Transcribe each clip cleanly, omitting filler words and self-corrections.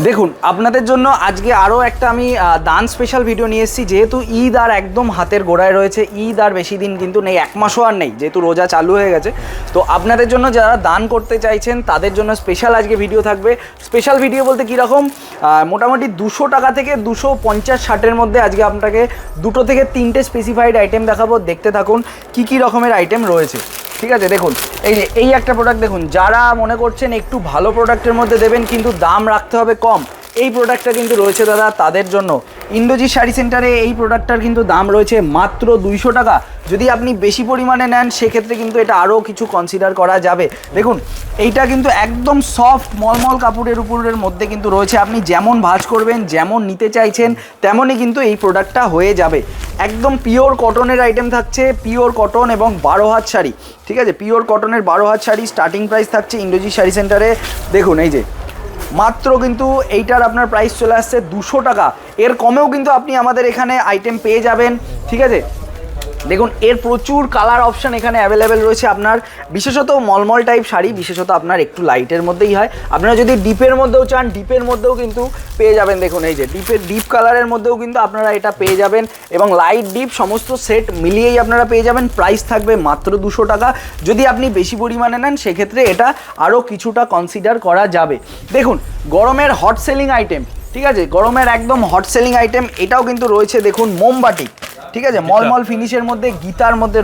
দেখুন আপনাদের জন্য আজকে আরও একটা আমি দান স্পেশাল ভিডিও নিয়ে এসেছি। যেহেতু ঈদ আর একদম হাতের গোড়ায় রয়েছে, ঈদ আর বেশি দিন কিন্তু নেই, 1 মাসও আর নেই, যেহেতু রোজা চালু হয়ে গেছে। তো আপনাদের জন্য যারা দান করতে চাইছেন তাদের জন্য স্পেশাল আজকে ভিডিও থাকবে। স্পেশাল ভিডিও বলতে কীরকম, মোটামুটি 200 টাকা থেকে 250-60-এর মধ্যে আজকে আপনাকে 2 থেকে 3টে স্পেসিফাইড আইটেম দেখাবো। দেখতে থাকুন কী রকমের আইটেম রয়েছে। ঠিক আছে, দেখুন এই একটা প্রোডাক্ট দেখুন, যারা মনে করছেন একটু ভালো প্রোডাক্টের মধ্যে দেবেন কিন্তু দাম রাখতে হবে কম, এই প্রোডাক্টটা কিন্তু রয়েছে দাদা তাদের জন্য। ইন্দ্রজিৎ শাড়ি সেন্টারে এই প্রোডাক্টটার কিন্তু দাম রয়েছে মাত্র 200 টাকা। যদি আপনি বেশি পরিমাণে নেন সেক্ষেত্রে কিন্তু এটা আরও কিছু কনসিডার করা যাবে। দেখুন এইটা কিন্তু একদম সফট মলমল কাপড়ের উপরের মধ্যে কিন্তু রয়েছে। আপনি যেমন ভাঁজ করবেন, যেমন নিতে চাইছেন তেমনই কিন্তু এই প্রোডাক্টটা হয়ে যাবে। একদম পিওর কটনের আইটেম থাকছে, পিওর কটন এবং 12 হাত শাড়ি। ঠিক আছে, পিওর কটনের 12 হাত শাড়ি স্টার্টিং প্রাইস থাকছে ইন্দ্রজিৎ শাড়ি সেন্টারে। দেখুন এই যে মাত্র কিন্তু এইটার আপনার প্রাইস চলে আসছে 200 টাকা। এর কমেও কিন্তু আপনি আমাদের এখানে আইটেম পেয়ে যাবেন। ঠিক আছে, দেখুন এর প্রচুর কালার অপশান এখানে অ্যাভেলেবেল রয়েছে। আপনার বিশেষত মলমল টাইপ শাড়ি বিশেষত আপনার একটু লাইটের মধ্যেই হয়। আপনারা যদি ডিপের মধ্যেও চান, ডিপের মধ্যেও কিন্তু পেয়ে যাবেন। দেখুন এই যে ডিপ কালারের মধ্যেও কিন্তু আপনারা এটা পেয়ে যাবেন, এবং লাইট ডিপ সমস্ত সেট মিলিয়েই আপনারা পেয়ে যাবেন। প্রাইস থাকবে মাত্র 200 টাকা। যদি আপনি বেশি পরিমাণে নেন সেক্ষেত্রে এটা আরও কিছুটা কনসিডার করা যাবে। দেখুন গরমের হট সেলিং আইটেম, ঠিক আছে, গরমের একদম হট সেলিং আইটেম এটাও কিন্তু রয়েছে। দেখুন মোমবাটি, ঠিক আছে, মলমল ফিনিশের মধ্যে গীতার মধ্যে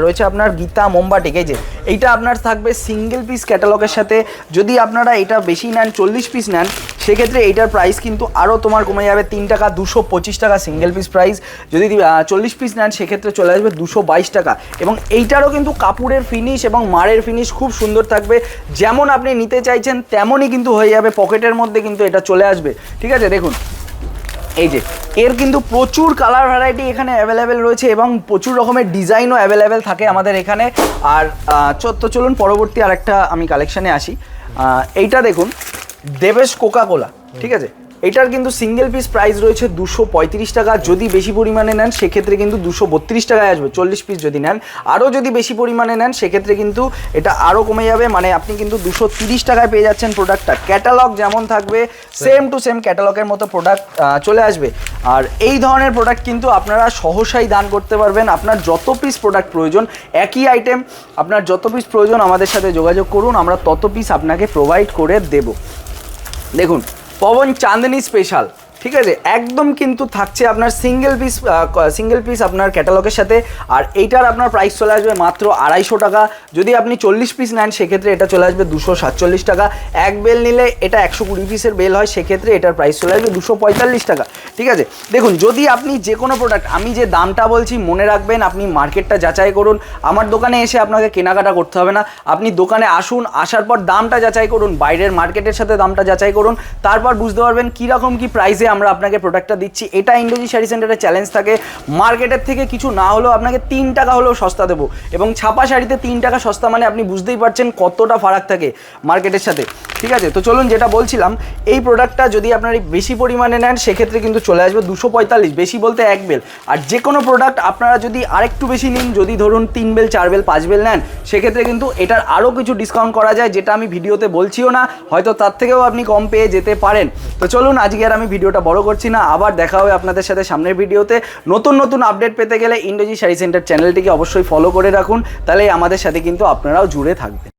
রয়েছে আপনার গীতা মোমবাটিক। এই যে এইটা আপনার থাকবে সিঙ্গেল পিস ক্যাটালগের সাথে। যদি আপনারা এটা বেশি নেন, 40 পিস নেন, সেক্ষেত্রে এইটার প্রাইস কিন্তু আরও তোমার কমে যাবে 3 টাকা, 225 টাকা সিঙ্গেল পিস প্রাইস। যদি 40 পিস নেন সেক্ষেত্রে চলে আসবে 222 টাকা। এবং এইটারও কিন্তু কাপড়ের ফিনিশ এবং মারের ফিনিশ খুব সুন্দর থাকবে। যেমন আপনি নিতে চাইছেন তেমনই কিন্তু হয়ে যাবে, পকেটের মধ্যে কিন্তু এটা চলে আসবে। ঠিক আছে, দেখুন এই যে এর কিন্তু প্রচুর কালার ভ্যারাইটি এখানে অ্যাভেলেবেল রয়েছে এবং প্রচুর রকমের ডিজাইনও অ্যাভেলেবেল থাকে আমাদের এখানে। আর তো চলুন পরবর্তী আরেকটা আমি কালেকশানে আসি। এইটা দেখুন দেবেশ কোকা কোলা, ঠিক আছে, এটার কিন্তু সিঙ্গেল পিস প্রাইস রয়েছে 235 টাকা। যদি বেশি পরিমাণে নেন সেক্ষেত্রে কিন্তু 232 টাকায় আসবে 40 পিস যদি নেন। আরও যদি বেশি পরিমাণে নেন সেক্ষেত্রে কিন্তু এটা আরও কমে যাবে, মানে আপনি কিন্তু 230 টাকায় পেয়ে যাচ্ছেন প্রোডাক্টটা। ক্যাটালগ যেমন থাকবে সেম টু সেম ক্যাটালগের মতো প্রোডাক্ট চলে আসবে। আর এই ধরনের প্রোডাক্ট কিন্তু আপনারা সহসাই দান করতে পারবেন। আপনার যত পিস প্রোডাক্ট প্রয়োজন, একই আইটেম আপনার যত পিস প্রয়োজন আমাদের সাথে যোগাযোগ করুন, আমরা তত পিস আপনাকে প্রোভাইড করে দেব। দেখুন পবন চাঁদনি স্পেশাল, ঠিক আছে, একদম কিন্তু থাকছে আপনার সিঙ্গেল পিস আপনার ক্যাটালগের সাথে। আর এইটার আপনার প্রাইস চলে আসবে মাত্র 250 টাকা। যদি আপনি 40 পিস নেন সেক্ষেত্রে এটা চলে আসবে 247 টাকা। এক বেল নিলে এটা 120 পিসের বেল হয়, সেক্ষেত্রে এটার প্রাইস চলে আসবে 245 টাকা। ঠিক আছে, দেখুন যদি আপনি যে কোনো প্রোডাক্ট, আমি যে দামটা বলছি মনে রাখবেন, আপনি মার্কেটটা যাচাই করুন। আমার দোকানে এসে আপনাকে কেনাকাটা করতে হবে না, আপনি দোকানে আসুন, আসার পর দামটা যাচাই করুন, বাইরের মার্কেটের সাথে দামটা যাচাই করুন, তারপর বুঝতে পারবেন কীরকম কী প্রাইসে আমরা আপনাকে প্রোডাক্টটা দিচ্ছি। এটা ইন্দ্রজিৎ শাড়ি সেন্টারের চ্যালেঞ্জ থাকে, মার্কেটের থেকে কিছু না হলেও আপনাকে 3 টাকা হলেও সস্তা দেবো। এবং ছাপা শাড়িতে 3 টাকা সস্তা মানে আপনি বুঝতেই পারছেন কতটা ফারাক থাকে মার্কেটের সাথে। ঠিক আছে, তো চলুন যেটা বলছিলাম, এই প্রোডাক্টটা যদি আপনারা বেশি পরিমাণে নেন সেক্ষেত্রে কিন্তু চলে আসবে 245, বেশি বলতে 1 বেল। আর যে কোনো প্রোডাক্ট আপনারা যদি আরেকটু বেশি নিন, যদি ধরুন 3 বেল 4 বেল 5 বেল নেন, সেক্ষেত্রে কিন্তু এটার আরও কিছু ডিসকাউন্ট করা যায়, যেটা আমি ভিডিওতে বলছিও না, হয়তো তার থেকেও আপনি কম পেয়ে যেতে পারেন। তো চলুন আজকে আর আমি ভিডিওটা বড় করছি না, আবার দেখা হবে আপনাদের সাথে সামনের ভিডিওতে। নতুন আপডেট পেতে গেলে ইন্দ্রজিৎ শাড়ি সেন্টার চ্যানেলটিকে অবশ্যই ফলো করে রাখুন, তাহলে আমাদের সাথে কিন্তু আপনারাও জুড়ে থাকবেন।